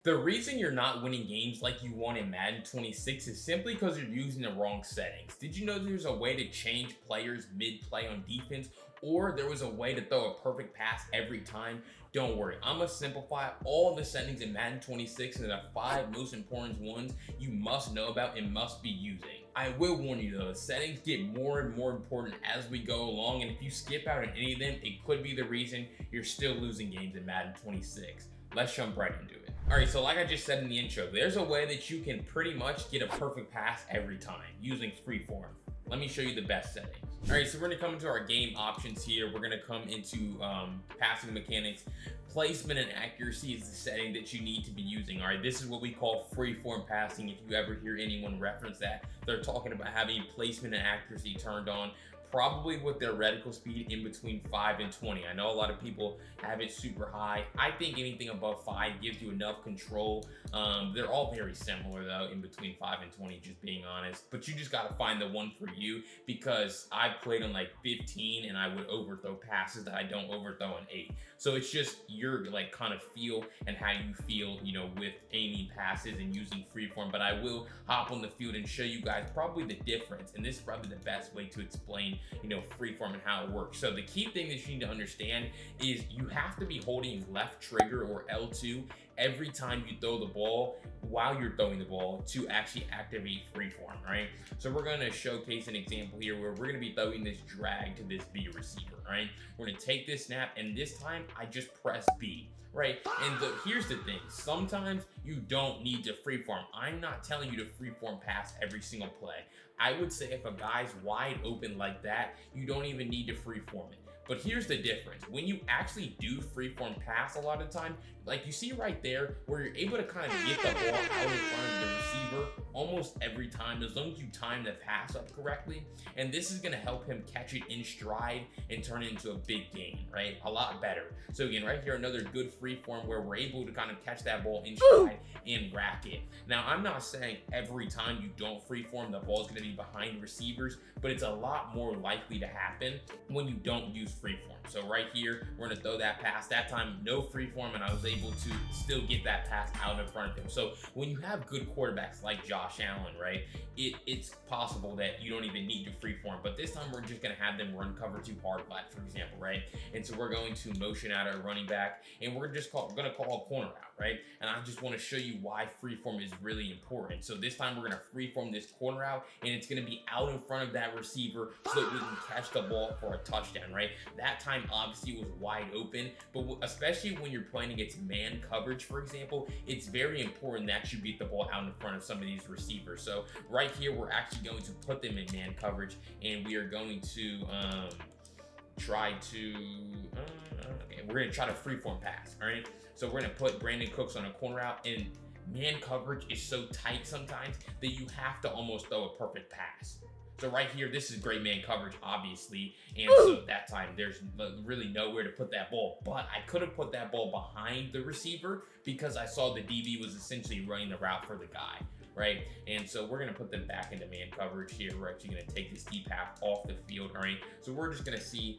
The reason you're not winning games like you won in Madden 26 is simply because you're using the wrong settings. Did you know there's a way to change players mid-play on defense, or there was a way to throw a perfect pass every time? Don't worry, I'm gonna simplify all the settings in Madden 26 into the 5 most important ones you must know about and must be using. I will warn you though, the settings get more and more important as we go along, and if you skip out on any of them, it could be the reason you're still losing games in Madden 26. Let's jump right into it. All right, so like I just said in the intro, there's a way that you can pretty much get a perfect pass every time using freeform. Let me show you the best settings. All right, so we're gonna come into our game options here. We're gonna come into passing mechanics. Placement and accuracy is the setting that you need to be using. All right, this is what we call freeform passing. If you ever hear anyone reference that, they're talking about having placement and accuracy turned on, probably with their reticle speed in between 5 and 20. I know a lot of people have it super high. I think anything above 5 gives you enough control. They're all very similar though, in between 5 and 20, just being honest. But you just gotta find the one for you, because I played on like 15 and I would overthrow passes that I don't overthrow on 8. So it's just your like kind of feel and how you feel, you know, with aiming passes and using freeform. But I will hop on the field and show you guys probably the difference. And this is probably the best way to explain, you know, freeform and how it works. So the key thing that you need to understand is you have to be holding left trigger or L2 every time you throw the ball while you're throwing the ball to actually activate freeform, right? So we're gonna showcase an example here where we're gonna be throwing this drag to this B receiver, right? We're gonna take this snap, and this time I just press B, right? And here's the thing, sometimes you don't need to freeform. I'm not telling you to freeform pass every single play. I would say if a guy's wide open like that, you don't even need to freeform it. But here's the difference. When you actually do freeform pass a lot of the time, like you see right there, where you're able to kind of get the ball out in front of the receiver almost every time, as long as you time the pass up correctly. And this is gonna help him catch it in stride and turn it into a big gain, right? A lot better. So again, right here, another good freeform where we're able to kind of catch that ball in stride and rack it. Now, I'm not saying every time you don't freeform, the ball's gonna be behind receivers, but it's a lot more likely to happen when you don't use freeform. So right here, we're gonna throw that pass. That time, no freeform, and I was able to still get that pass out in front of him. So when you have good quarterbacks like Josh Allen, right, it's possible that you don't even need to freeform. But this time, we're just gonna have them run cover 2 hard flat, for example, right? And so we're going to motion out our running back, and we're gonna call a corner out, right? And I just want to show you why freeform is really important. So this time, we're gonna freeform this corner out, and it's gonna be out in front of that receiver so that we can catch the ball for a touchdown, right? That time obviously was wide open, but especially when you're playing against man coverage, for example, it's very important that you beat the ball out in front of some of these receivers. So right here, we're actually going to put them in man coverage, and we are going to try to we're going to try to freeform pass. All right, so we're going to put Brandon Cooks on a corner out, and man coverage is so tight sometimes that you have to almost throw a perfect pass. So right here, this is great man coverage, obviously, and so that time there's really nowhere to put that ball. But I could have put that ball behind the receiver because I saw the DB was essentially running the route for the guy, right? And so we're gonna put them back into man coverage here. We're actually gonna take this deep half off the field, all right? So we're just gonna see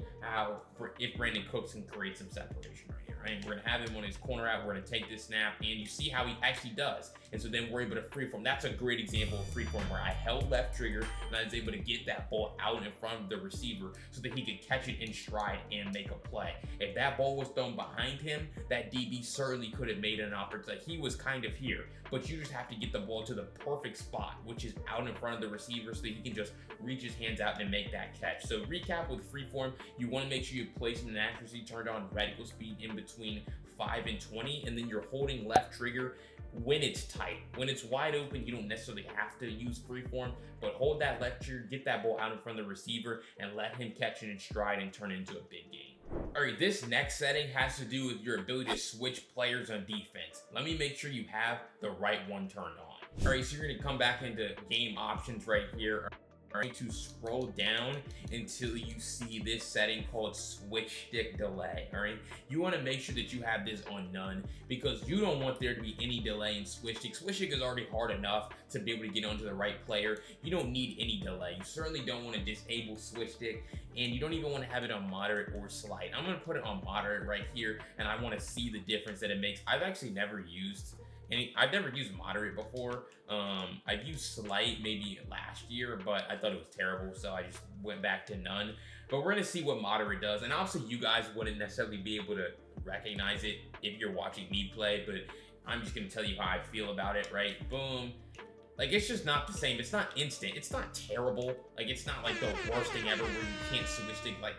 if Brandon Cooks can create some separation right here, right? We're gonna have him on his corner out. We're gonna take this snap, and you see how he actually does. And so then we're able to freeform. That's a great example of freeform where I held left trigger and I was able to get that ball out in front of the receiver so that he could catch it in stride and make a play. If that ball was thrown behind him, that DB certainly could have made an opportunity. He was kind of here, but you just have to get the ball to the perfect spot, which is out in front of the receiver so that he can just reach his hands out and make that catch. So recap with freeform, you want to make sure you place an accuracy turned on, reticle speed in between 5 and 20, and then you're holding left trigger when it's tight. When it's wide open, you don't necessarily have to use freeform, but hold that left trigger, get that ball out in front of the receiver, and let him catch it in stride and turn it into a big game. All right, this next setting has to do with your ability to switch players on defense. Let me make sure you have the right one turned on. All right, so you're gonna come back into game options right here. Going to scroll down until you see this setting called switch stick delay. All right, you want to make sure that you have this on none, because you don't want there to be any delay in switch stick. Switch stick is already hard enough to be able to get onto the right player. You don't need any delay. You certainly don't want to disable switch stick, and you don't even want to have it on moderate or slight. I'm going to put it on moderate right here, and I want to see the difference that it makes. I've actually never used And I've never used moderate before. I've used slight maybe last year, but I thought it was terrible, so I just went back to none. But we're gonna see what moderate does, and obviously you guys wouldn't necessarily be able to recognize it if you're watching me play, but I'm just gonna tell you how I feel about it, right? Boom. Like, it's just not the same. It's not instant. It's not terrible. Like, it's not like the worst thing ever where you can't switch stick like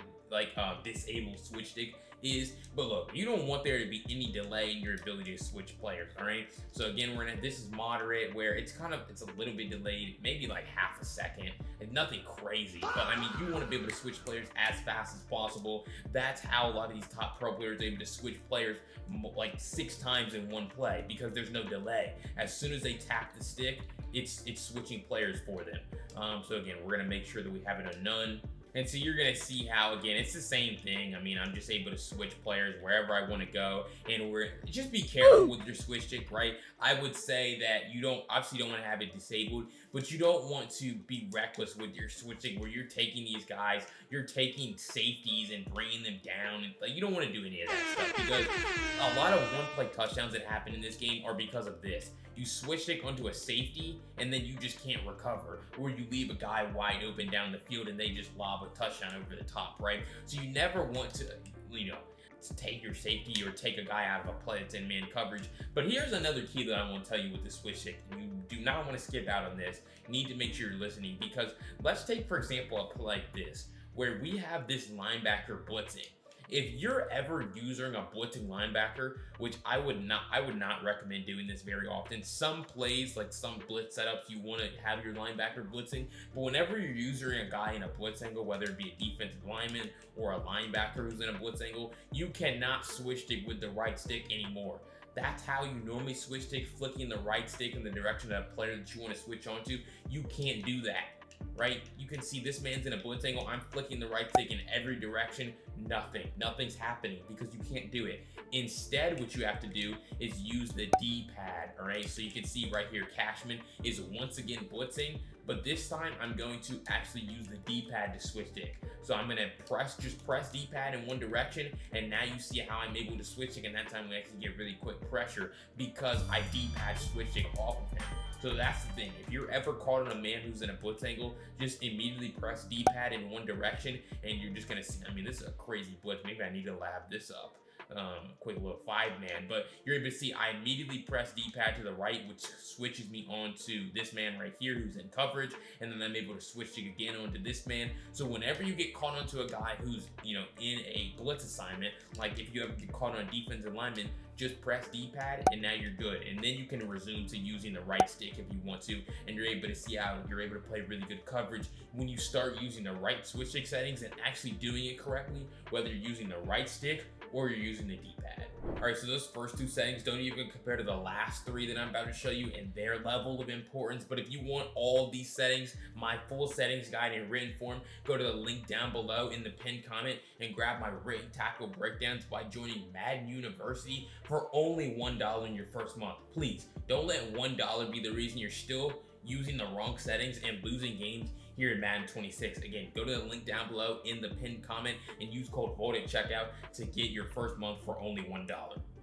disable switch stick is. But look, you don't want there to be any delay in your ability to switch players, all right? So again, this is moderate, where it's a little bit delayed, maybe like half a second, and nothing crazy. But I mean, you want to be able to switch players as fast as possible. That's how a lot of these top pro players are able to switch players like 6 times in one play, because there's no delay. As soon as they tap the stick, it's switching players for them. So again, we're gonna make sure that we have it on none. And so you're gonna see how, again, it's the same thing. I mean, I'm just able to switch players wherever I want to go, and just be careful with your switch stick, right? I would say that you obviously don't want to have it disabled, but you don't want to be reckless with your switching, where you're taking these guys, you're taking safeties and bringing them down. And, like, you don't want to do any of that stuff, because a lot of one-play touchdowns that happen in this game are because of this. You switch stick onto a safety, and then you just can't recover, or you leave a guy wide open down the field and they just lob a touchdown over the top, right? So you never want to, take your safety or take a guy out of a play that's in man coverage. But here's another key that I want to tell you with the switch stick. You do not want to skip out on this. You need to make sure you're listening, because let's take, for example, a play like this, where we have this linebacker blitzing. If you're ever using a blitzing linebacker, which I would not recommend doing this very often. Some plays, like some blitz setups, you want to have your linebacker blitzing, but whenever you're using a guy in a blitz angle, whether it be a defensive lineman or a linebacker who's in a blitz angle, you cannot switch stick with the right stick anymore. That's how you normally switch stick, flicking the right stick in the direction of the player that you want to switch onto. You can't do that, right? You can see this man's in a blitz angle. I'm flicking the right stick in every direction. Nothing's happening, because you can't do it. Instead, what you have to do is use the D-pad, all right? So you can see right here, Cashman is once again blitzing, but this time I'm going to actually use the D-pad to switch stick. So I'm gonna just press D-pad in one direction, and now you see how I'm able to switch stick, and that time we actually get really quick pressure because I D-pad switch stick off of him. So that's the thing. If you're ever caught on a man who's in a blitz angle, just immediately press D-pad in one direction, and you're just gonna see, I mean, this is a crazy blitz. Maybe I need to lab this up. Quick little 5-man, but you're able to see I immediately press D-pad to the right, which switches me on to this man right here who's in coverage, and then I'm able to switch it again onto this man. So whenever you get caught onto a guy who's in a blitz assignment, like if you ever get caught on a defensive lineman, just press D-pad and now you're good, and then you can resume to using the right stick if you want to, and you're able to see how you're able to play really good coverage when you start using the right switch stick settings and actually doing it correctly, whether you're using the right stick or you're using the D-pad. All right, so those first 2 settings don't even compare to the last 3 that I'm about to show you in their level of importance. But if you want all of these settings, my full settings guide in written form, go to the link down below in the pinned comment and grab my written tactical breakdowns by joining Madden University for only $1 in your first month. Please, don't let $1 be the reason you're still using the wrong settings and losing games here in Madden 26. Again, go to the link down below in the pinned comment and use code VOLT at checkout to get your first month for only $1.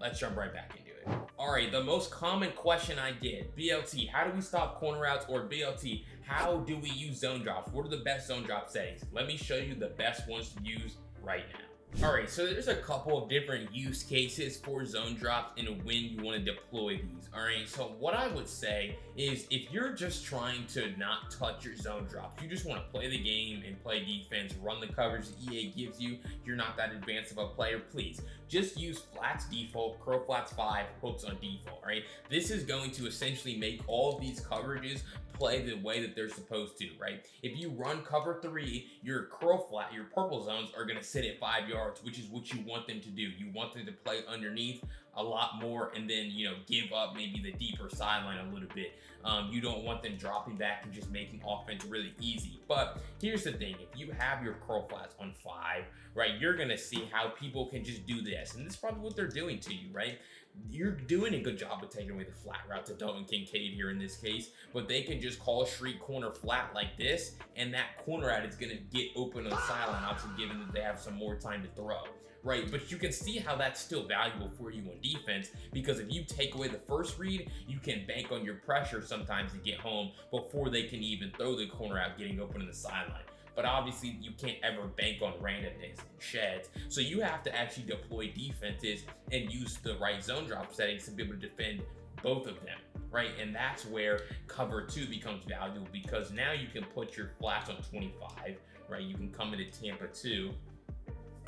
Let's jump right back into it. All right, the most common question I get, BLT, how do we stop corner routes? Or BLT, how do we use zone drops? What are the best zone drop settings? Let me show you the best ones to use right now. All right, so there's a couple of different use cases for zone drops and when you want to deploy these. All right, so what I would say is if you're just trying to not touch your zone drops, you just want to play the game and play defense, run the coverage that EA gives you, you're not that advanced of a player, please just use flats default, curl flats 5, hooks on default. All right, this is going to essentially make all of these coverages play the way that they're supposed to, right? If you run cover 3, your curl flat, your purple zones are gonna sit at 5 yards, which is what you want them to do. You want them to play underneath a lot more and then, give up maybe the deeper sideline a little bit. You don't want them dropping back and just making offense really easy. But here's the thing, if you have your curl flats on 5, right, you're gonna see how people can just do this. And this is probably what they're doing to you, right? You're doing a good job of taking away the flat route to Dalton Kincaid here in this case, but they can just call street corner flat like this, and that corner route is going to get open on the sideline, obviously given that they have some more time to throw, right? But you can see how that's still valuable for you on defense, because if you take away the first read, you can bank on your pressure sometimes to get home before they can even throw the corner out, getting open in the sideline. But obviously you can't ever bank on randomness and sheds. So you have to actually deploy defenses and use the right zone drop settings to be able to defend both of them, right? And that's where cover 2 becomes valuable, because now you can put your flats on 25, right? You can come into Tampa 2,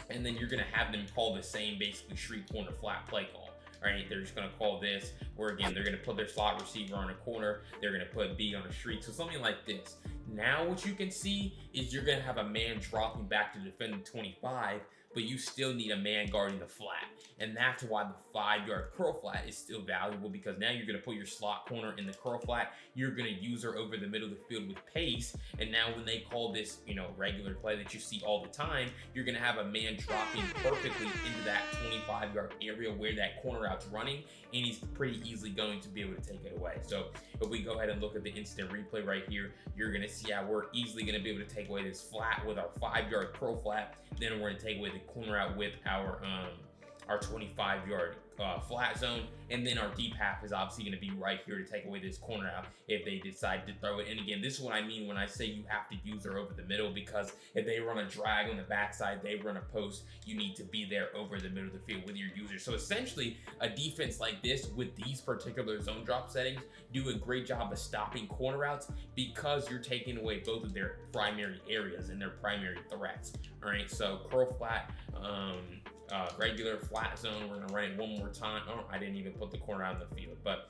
and then you're gonna have them call the same basically street corner flat play call. Right, they're just gonna call this, where again, they're gonna put their slot receiver on a corner, they're gonna put B on a street, so something like this. Now what you can see is you're gonna have a man dropping back to defend the 25, but you still need a man guarding the flat. And that's why the 5-yard curl flat is still valuable, because now you're gonna put your slot corner in the curl flat, you're gonna use her over the middle of the field with pace, and now when they call this, regular play that you see all the time, you're gonna have a man dropping perfectly into that 25-yard area where that corner out's running, and he's pretty easily going to be able to take it away. So if we go ahead and look at the instant replay right here, you're gonna see how we're easily gonna be able to take away this flat with our 5-yard curl flat. Then we're gonna take away the corner out with our 25-yard flat zone, and then our deep half is obviously going to be right here to take away this corner out if they decide to throw it. And again, this is what I mean when I say you have to use her over the middle, because if they run a drag on the backside, they run a post, you need to be there over the middle of the field with your user. So essentially, a defense like this with these particular zone drop settings do a great job of stopping corner routes, because you're taking away both of their primary areas and their primary threats. All right, so curl flat, regular flat zone, we're gonna run it one more time. Oh, I didn't even put the corner out in the field, but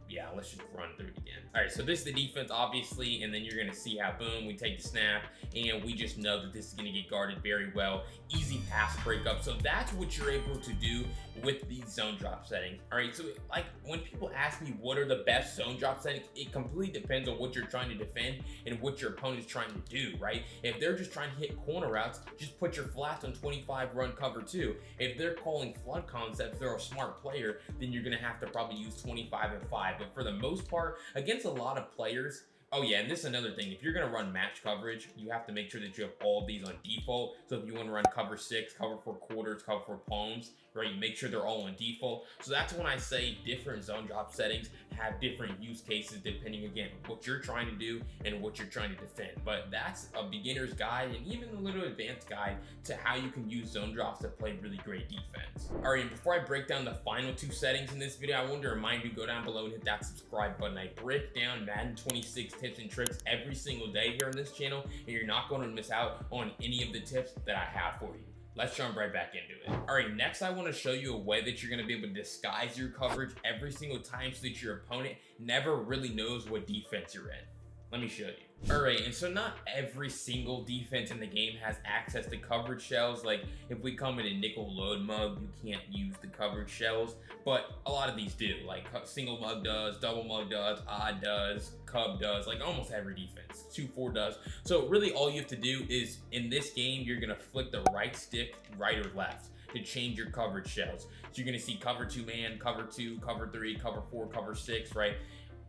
yeah, let's just run through it again. All right, so this is the defense, obviously, and then you're gonna see how, boom, we take the snap, and we just know that this is gonna get guarded very well. Easy pass breakup. So that's what you're able to do with these zone drop settings. All right, so like when people ask me what are the best zone drop settings, it completely depends on what you're trying to defend and what your opponent's trying to do, right? If they're just trying to hit corner routes, just put your flats on 25, run cover 2. If they're calling flood concepts, they're a smart player, then you're gonna have to probably use 25 and 5. But for the most part, against a lot of players, oh yeah, and this is another thing, if you're gonna run match coverage, you have to make sure that you have all of these on default. So if you wanna run cover 6, cover 4 quarters, cover 4 palms, right, you make sure they're all on default. So that's when I say different zone drop settings have different use cases depending, again, what you're trying to do and what you're trying to defend. But that's a beginner's guide and even a little advanced guide to how you can use zone drops to play really great defense. All right, and before I break down the final 2 settings in this video, I wanted to remind you, go down below and hit that subscribe button. I break down Madden 26 tips and tricks every single day here on this channel, and you're not going to miss out on any of the tips that I have for you. Let's jump right back into it. All right, next I want to show you a way that you're going to be able to disguise your coverage every single time so that your opponent never really knows what defense you're in. Let me show you. All right, and so not every single defense in the game has access to coverage shells. Like if we come in a nickel load mug, you can't use the coverage shells, but a lot of these do. Like single mug does, double mug does, odd does, cub does, like almost every defense. 2-4 does. So really all you have to do is, in this game, you're gonna flick the right stick, right or left, to change your coverage shells. So you're gonna see cover 2 man, cover 2, cover 3, cover 4, cover 6, right?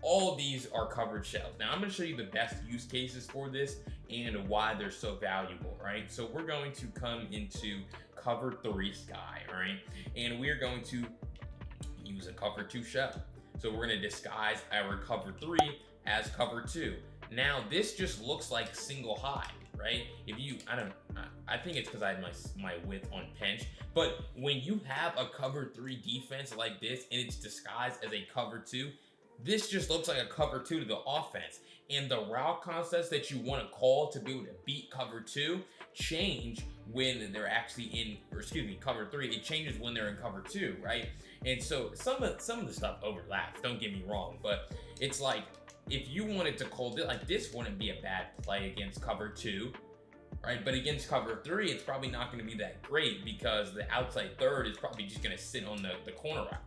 All of these are coverage shells. Now I'm going to show you the best use cases for this and why they're so valuable, right? So we're going to come into cover 3 sky, all right? And we're going to use a cover 2 shell. So we're going to disguise our cover 3 as cover 2. Now this just looks like single high, right? If you, I think it's because I had my width on pinch, but when you have a cover 3 defense like this and it's disguised as a cover 2, this just looks like a cover 2 to the offense. And the route concepts that you want to call to be able to beat cover 2 change when they're actually in, or excuse me, cover 3. It changes when they're in cover 2, right? And so some of the stuff overlaps, don't get me wrong, but it's like if you wanted to call it, like this wouldn't be a bad play against cover 2, right? But against cover 3, it's probably not going to be that great because the outside third is probably just going to sit on the corner route.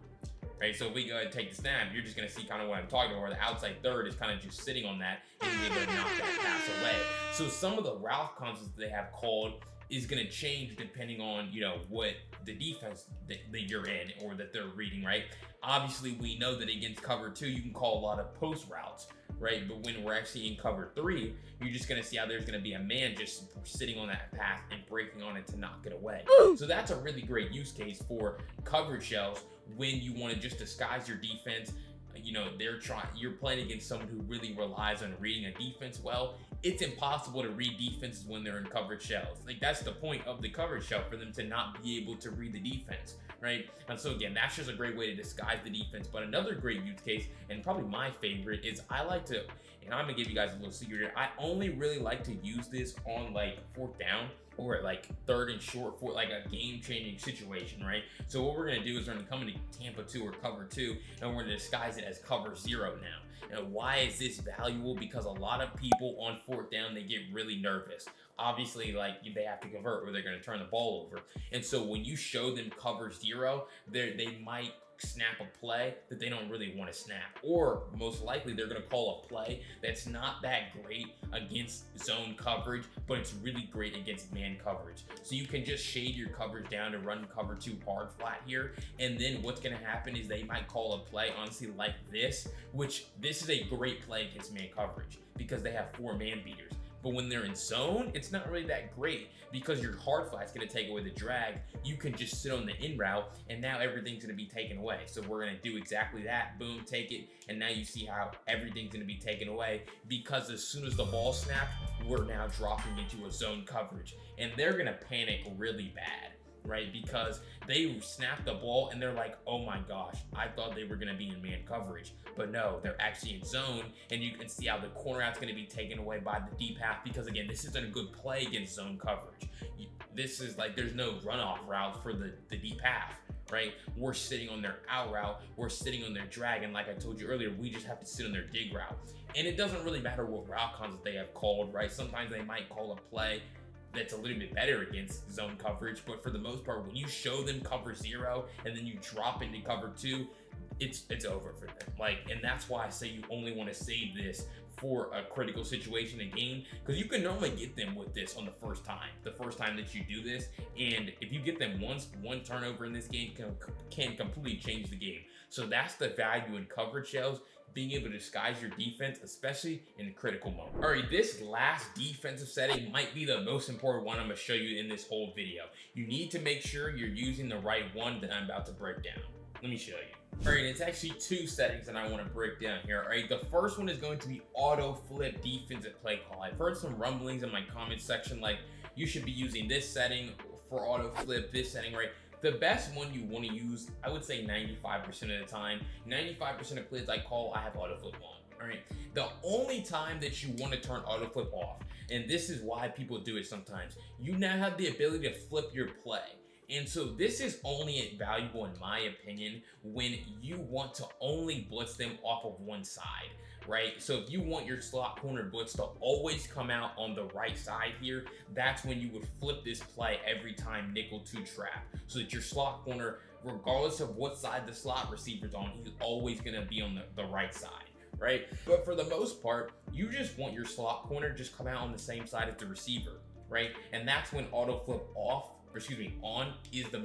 Right, so if we go ahead and take the snap, you're just going to see kind of what I'm talking about, where the outside third is kind of just sitting on that and you're able to knock that pass away. So some of the route concepts they have called is going to change depending on, you know, what the defense that you're in or that they're reading, right? Obviously, we know that against cover 2, you can call a lot of post routes, right? But when we're actually in cover 3, you're just gonna see how there's gonna be a man just sitting on that path and breaking on it to knock it away. So that's a really great use case for coverage shells when you want to just disguise your defense. You know, you're playing against someone who really relies on reading a defense well. It's impossible to read defenses when they're in coverage shells. Like, that's the point of the coverage shell, for them to not be able to read the defense, right? And so again, that's just a great way to disguise the defense. But another great use case, and probably my favorite, is I like to, and I'm gonna give you guys a little secret here, I only really like to use this on like 4th down, or like 3rd and short, for like a game-changing situation, right? So what we're gonna do is we're gonna come into Tampa 2 or cover 2, and we're gonna disguise it as cover 0 now. And why is this valuable? Because a lot of people on 4th down, they get really nervous. Obviously, like, they have to convert or they're gonna turn the ball over. And so when you show them cover 0, they might snap a play that they don't really want to snap, or most likely they're going to call a play that's not that great against zone coverage, but it's really great against man coverage. So you can just shade your coverage down to run cover 2 hard flat here, and then what's going to happen is they might call a play, honestly, like this, which this is a great play against man coverage because they have 4 man beaters. But when they're in zone, it's not really that great, because your hard flat's gonna take away the drag. You can just sit on the in route, and now everything's gonna be taken away. So we're gonna do exactly that. Boom, take it. And now you see how everything's gonna be taken away, because as soon as the ball snapped, we're now dropping into a zone coverage. And they're gonna panic really bad, right? Because they snap the ball and they're like, oh my gosh, I thought they were gonna be in man coverage. But no, they're actually in zone, and you can see how the corner out's going to be taken away by the deep half, because again, this isn't a good play against zone coverage. This is like, there's no runoff route for the deep half, right? We're sitting on their out route, we're sitting on their drag, and like I told you earlier, we just have to sit on their dig route. And it doesn't really matter what route concept they have called, right? Sometimes they might call a play that's a little bit better against zone coverage, but for the most part, when you show them cover 0 and then you drop into cover 2, it's over for them. Like, and that's why I say you only want to save this for a critical situation in game, because you can normally get them with this on the first time that you do this. And if you get them once, one turnover in this game can completely change the game. So that's the value in coverage shells, being able to disguise your defense, especially in a critical moment. All right, this last defensive setting might be the most important one I'm gonna show you in this whole video. You need to make sure you're using the right one that I'm about to break down. Let me show you. All right, it's actually 2 settings that I want to break down here. All right, the first one is going to be auto flip defensive play call. I've heard some rumblings in my comment section, like you should be using this setting for auto flip, this setting, right? The best one you want to use, I would say 95% of the time, 95% of plays I call, I have auto flip on. All right, the only time that you want to turn auto flip off, and this is why people do it sometimes, you now have the ability to flip your play. And so this is only valuable, in my opinion, when you want to only blitz them off of one side, right? So if you want your slot corner blitz to always come out on the right side here, that's when you would flip this play every time nickel to trap, so that your slot corner, regardless of what side the slot receiver's on, he's always gonna be on the right side, right? But for the most part, you just want your slot corner just come out on the same side as the receiver, right? And that's when auto flip on is the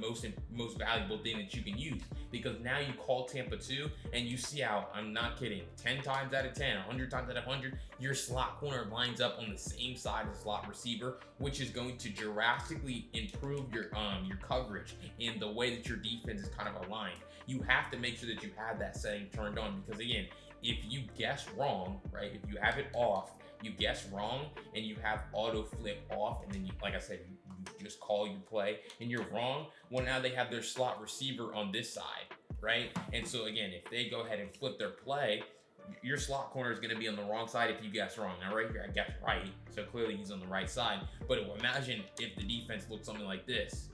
most valuable thing that you can use, because now you call Tampa 2 and you see how, I'm not kidding, 10 times out of 10, 100 times out of 100, your slot corner lines up on the same side as slot receiver, which is going to drastically improve your coverage in the way that your defense is kind of aligned. You have to make sure that you have that setting turned on, because again, if you guess wrong, right, if you have it off, you guess wrong and you have auto flip off, and then you, like I said, you just call your play and you're wrong, well, now they have their slot receiver on this side, right? And so again, if they go ahead and flip their play, your slot corner is going to be on the wrong side if you guess wrong. Now right here I guessed right, so clearly he's on the right side. But imagine if the defense looked something like this,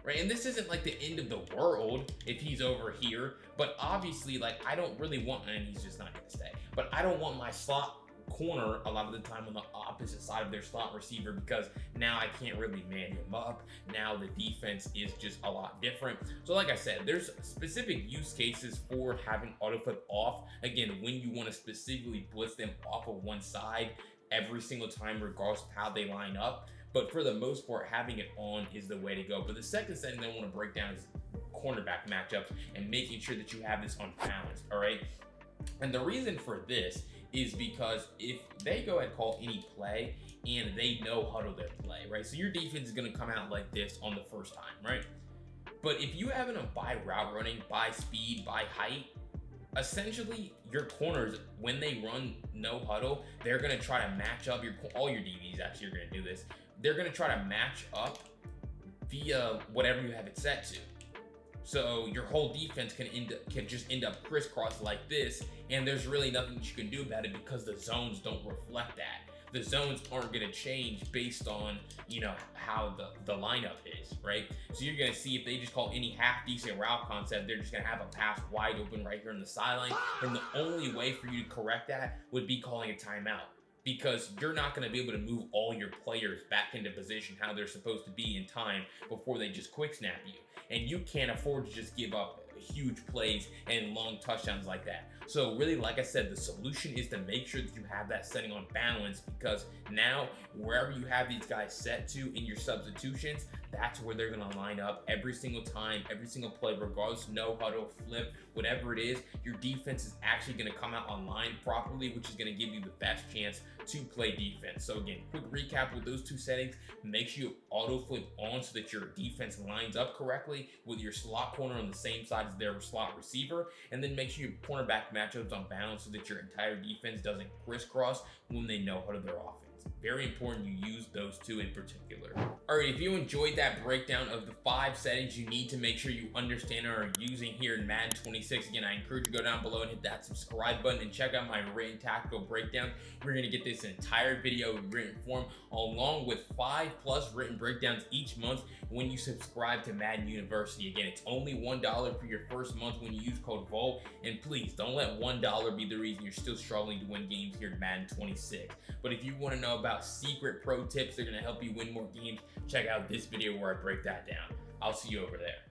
right? And this isn't like the end of the world if he's over here, but obviously, like, I don't really want, and he's just not going to stay, but I don't want my slot corner a lot of the time on the opposite side of their slot receiver, because now I can't really man him up. Now the defense is just a lot different. So like I said, there's specific use cases for having auto flip off, again, when you want to specifically blitz them off of one side every single time, regardless of how they line up. But for the most part, having it on is the way to go. But the second setting that I want to break down is cornerback matchups and making sure that you have this unbalanced. All right, and the reason for this is because if they go ahead and call any play and they know huddle their play, right? So your defense is going to come out like this on the first time, right? But if you have them by route running, by speed, by height, essentially your corners, when they run no huddle, they're going to try to match up all your DBs actually are going to do this. They're going to try to match up via whatever you have it set to. So your whole defense can just end up crisscross like this, and there's really nothing that you can do about it because the zones don't reflect that. The zones aren't going to change based on, you know, how the lineup is, right? So you're going to see if they just call any half decent route concept, they're just going to have a pass wide open right here on the sideline. And the only way for you to correct that would be calling a timeout, because you're not going to be able to move all your players back into position how they're supposed to be in time before they just quick snap you. And you can't afford to just give up huge plays and long touchdowns like that. So really, like I said, the solution is to make sure that you have that setting on balance, because now wherever you have these guys set to in your substitutions, that's where they're going to line up every single time, every single play, regardless, no huddle, flip, whatever it is. Your defense is actually going to come out online properly, which is going to give you the best chance to play defense. So again, quick recap with those two settings: make sure you auto flip on so that your defense lines up correctly with your slot corner on the same side as their slot receiver, and then make sure your cornerback matchups on balance so that your entire defense doesn't crisscross when they know how to their offense. Very important you use those two in particular. All right, if you enjoyed that breakdown of the 5 settings you need to make sure you understand and are using here in Madden 26, again, I encourage you to go down below and hit that subscribe button and check out my written tactical breakdown. We're going to get this entire video in written form along with 5+ written breakdowns each month when you subscribe to Madden University. Again, it's only $1 for your first month when you use code VOLT, and please don't let $1 be the reason you're still struggling to win games here in Madden 26. But if you want to know about secret pro tips that are going to help you win more games, check out this video where I break that down. I'll see you over there.